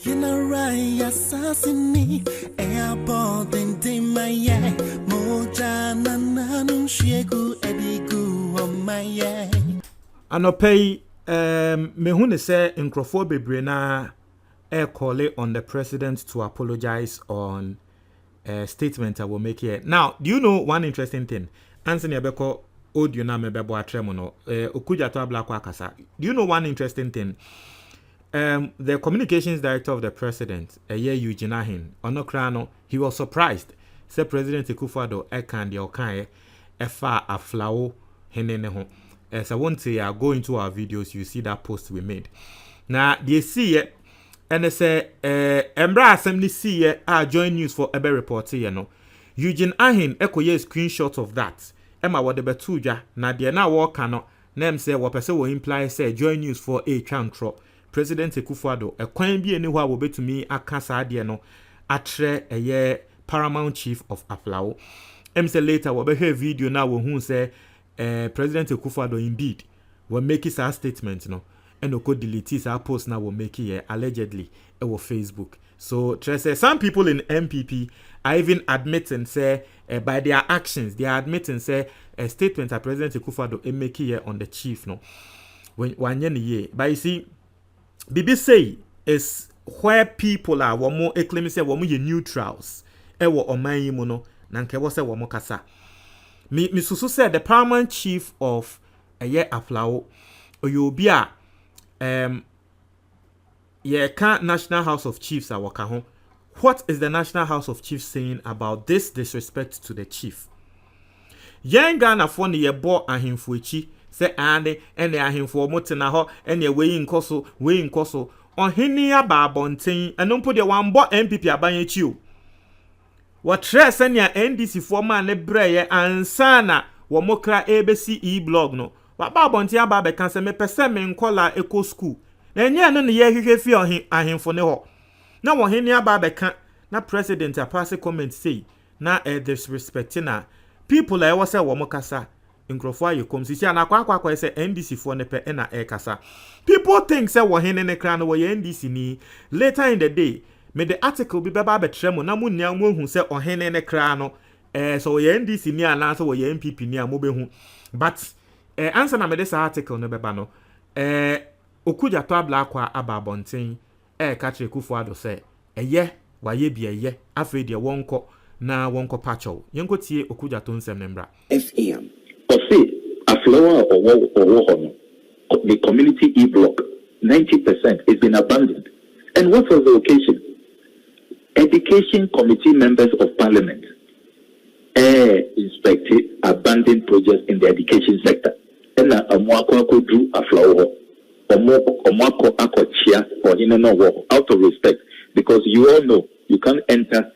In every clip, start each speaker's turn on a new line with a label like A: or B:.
A: You know right, assassinate. Airport and Timaya. Mojana Nanum Shegu Edigu on my eye.
B: Anopay, me who say Incrophobia bebrena air call on the president to apologize on a statement I will make here. Now, do you know one interesting thing? Anthony Abeko audio na mebebo atremono. Okuja to abla kwa kasa. Do you know one interesting thing? The communications director of the president, Eugene Ahin, Onokrano, he was surprised. Said President Akufo-Addo ekan de okan efa aflao henene ho. As I want to go into our videos, you see that post we made. Now, they see it, and they say, Embra Assembly see it, join news for Ebe report, you know. Eugene Ahin, echo ye screenshot of that. Emma, what the betuja, na de na walk cannot, name say, what person will imply, say, join news for a chantro. President Akufo-Addo, a coin be anywhere will be to me, a casa diano, atre a year paramount chief of Aflao. Say later, what be her video now, who say, President Akufo-Addo indeed will make his statement, no, and no could delete his post now will make it allegedly over Facebook. So, some people in MPP are even admitting, say, by their actions, they are admitting, say, a statement that President Akufo-Addo make it on the chief, no, when 1 year. But you see, BBC is where people are, one more claiming say, one more neutrals, ewo oman mono, nanke was a one more kasa. Misusu said the paramount chief of a year Aflao Oyobia can't National House of Chiefs awaka. What is the National House of Chiefs saying about this disrespect to the chief? Young Ghana for the bo ahimfuichi say ande and the ahimfo motena ho and ye weighing koso on hinia babontin and don't put the one bo MPP abanyechi. What stress and your NDC former nebreye ansana wamokra ABC blog no. What babontia babe can say me pese me nkola eco school. Nenye no ne ye hwehwe fi ahemfo ne ho. Na wo henia babe kan na president a pass comment say na disrespecting na people I was say wamokasa nkrofo aye kom sisi na kwa say NDC for ne pe na kasa. People think say wo hene ne kra no wo NDC ni later in the day. Me the article be baba betremo na mu nia mu hu se ohene ne kra no so ye NDC ni ana so ye MPP ni amobe hu but answer na me this article no beba no okuja to abla kwa ababonten ka kire Akufo-Addo se eye waye bi eye afi de wonko na wonko pacho yenko tie okuja to nsem nembra
C: FM or say a flower or the community e-block 90% has been abandoned. And what was the occasion? Education committee members of parliament inspected abandoned projects in the education sector. And Amwako drew a flower Omwako Akochia or in another out of respect, because you all know you can't enter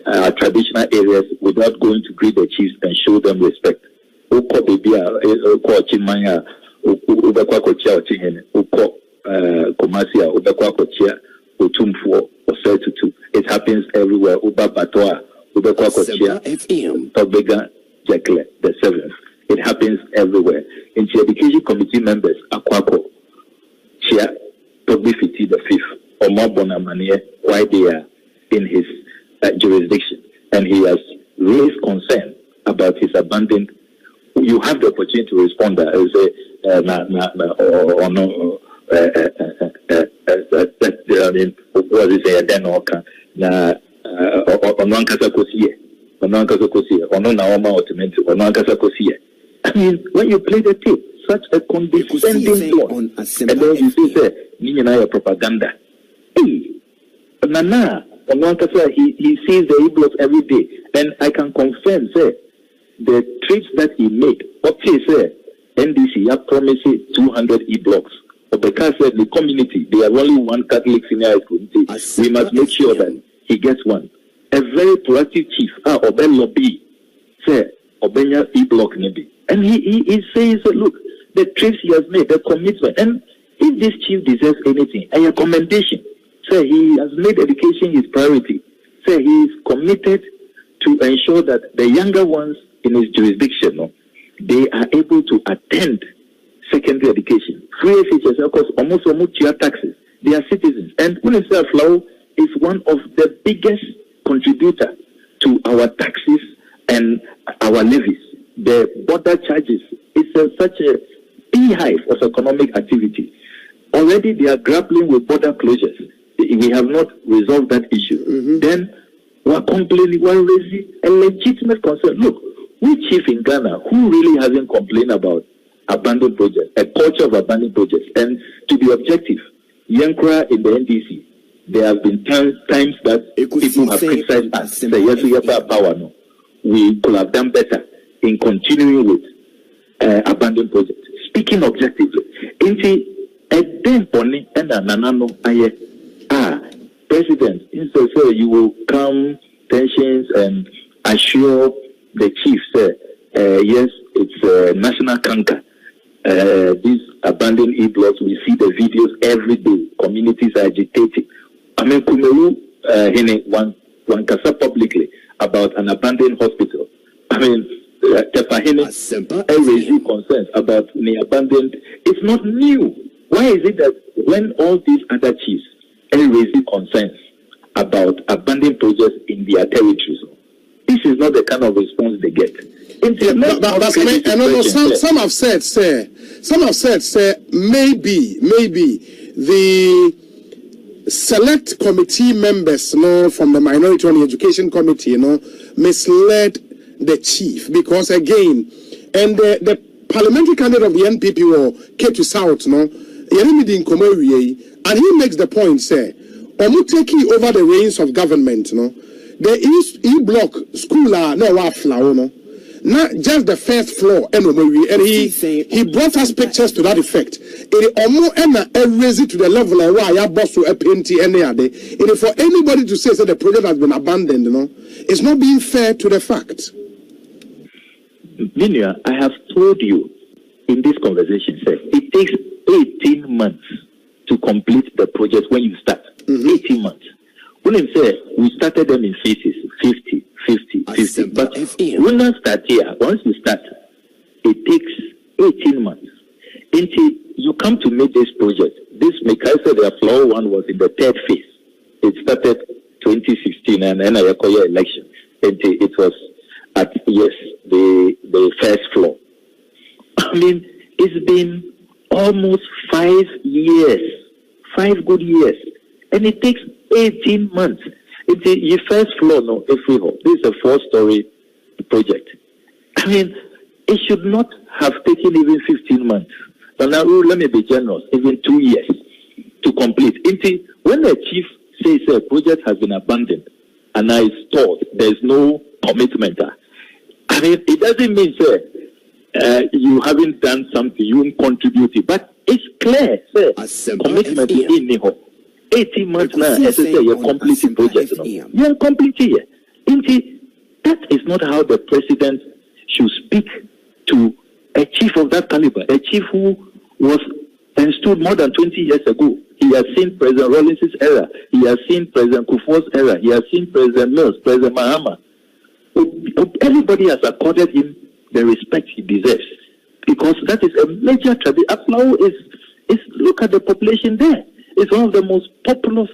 C: our traditional areas without going to greet the chiefs and show them respect. Uko Bibia, Uko Chimaya, Ubekwa Kochia Ochingen, Uko Komasia, Ubekwa Kochia. It happens everywhere. Uba Batoa, Ubekwa Kochia, Tobega, Jekle, the 7th. It happens everywhere. In the education committee members, Akwako, Chia, Togbi Fiti, the 5th, Omar Bonamanie, why they are in his jurisdiction. And he has raised concern about his abandoned. You have the opportunity to respond. I mean, what is it? Then na onankasa kosie, ono na oma ultimate, onankasa kosie. I mean, when you play the tape, such a condescending tone, and then you say, "Niña propaganda." Hey, Nana, onankasa he sees the e-blocks every day, and I can confirm, say, the trips that he made. What he said, NDC have promised 200 e-blocks. Because the community, there are only one Catholic senior high school. We must make sure that he gets one. A very proactive chief, Oben Lobby, say, Obenya e-block maybe. And he says, look, the trips he has made, the commitment. And if this chief deserves anything, a commendation. Say he has made education his priority. Say he is committed to ensure that the younger ones in his jurisdiction, they are able to attend secondary education. Free SHS, of course, almost taxes. their citizens. And Unicef Flow is one of the biggest contributor to our taxes and our levies. The border charges is such a beehive of economic activity. Already they are grappling with border closures. We have not resolved that issue. Then we are complaining, we are raising a legitimate concern. Look, we chief in Ghana who really hasn't complained about abandoned projects, a culture of abandoned projects. And to be objective, Yankra in the NDC, there have been times that people have criticized us. Say, yes, we have our power now. We could have done better in continuing with abandoned projects. Speaking objectively, President, instead say you will calm tensions and assure the chief, yes, it's national canker. These abandoned e-blocks, we see the videos every day. Communities are agitating. I mean, Kumeru, one kasa publicly about an abandoned hospital. I mean, Tepahene raising concerns about the abandoned. It's not new. Why is it that when all these other chiefs are raising concerns about abandoned projects in their territories, this is not the kind of response they get.
D: Some have said, maybe the select committee members, from the Minority on the Education Committee, misled the chief because again, and the parliamentary candidate of the NPP or Ketu South, and he makes the point, say, taking over the reins of government, the E-block school are not just the first floor, and he brought us pictures to that effect. It raised it to the level of why I boss to a painting any other. It for anybody to say that the project has been abandoned, it's not being fair to the fact.
C: Minia, I have told you in this conversation, sir, it takes 18 months to complete the project when you start. 18 months. When I say we started them in phases, 50. But when I start here, once you start, it takes 18 months. Until you come to make this project, this Mikaisa, the floor one was in the third phase. It started 2016 and then I acquired election. It was at, the first floor. I mean, it's been almost 5 years, 5 good years. And it takes 18 months. It's the first floor, this is a 4-story project. I mean, it should not have taken even 15 months. But now, let me be generous, even 2 years to complete. When the chief says a project has been abandoned and I stalled, there's no commitment. I mean, it doesn't mean, sir, you haven't done something, you won't contribute. But it's clear, sir, commitment is in the 18 months now, as I say, you're completing projects. You're completing it. That is not how the president should speak to a chief of that caliber, a chief who was installed more than 20 years ago. He has seen President Rawlings' era. He has seen President Kufuor's era. He has seen President Mills, President Mahama. Everybody has accorded him the respect he deserves because that is a major tradition. Aflao is look at the population there. It's one of the most populous,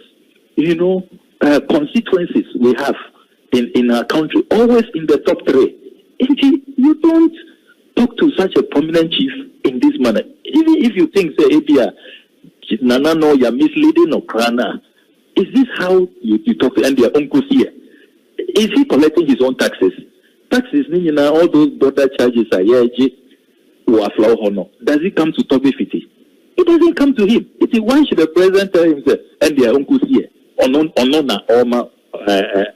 C: constituencies we have in our country, always in the top 3. You don't talk to such a prominent chief in this manner. Even if you think, say, Abia, Nanano, you're misleading or Krana, is this how you talk to and their uncles here? Is he collecting his own taxes? Taxes, all those border charges are does it come to Toby Fiti? It doesn't come to him. Why should the president tell himself and their uncles here?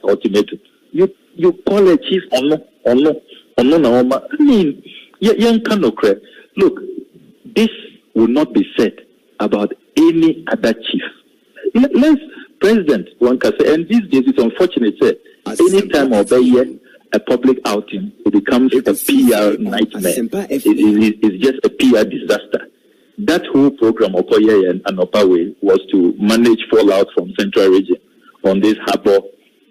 C: Ultimatum. You call a chief I mean, look, this will not be said about any other chief. Let's President Wankase, and these days it's unfortunate, sir. Any time of the year, a public outing, it becomes a PR nightmare. It's just a PR disaster. That whole program, Okoye and Anopawe, was to manage fallout from Central Region on this harbor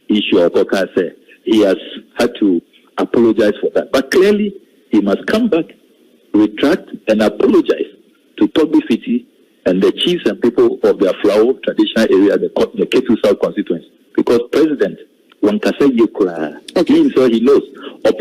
C: issue of Okase. He has had to apologize for that. But clearly, he must come back, retract, and apologize to Toby Fiti and the chiefs and people of their flower. Aflao traditional area, the Ketu South constituency, because President Wankasa Yekura, he himself, he knows upon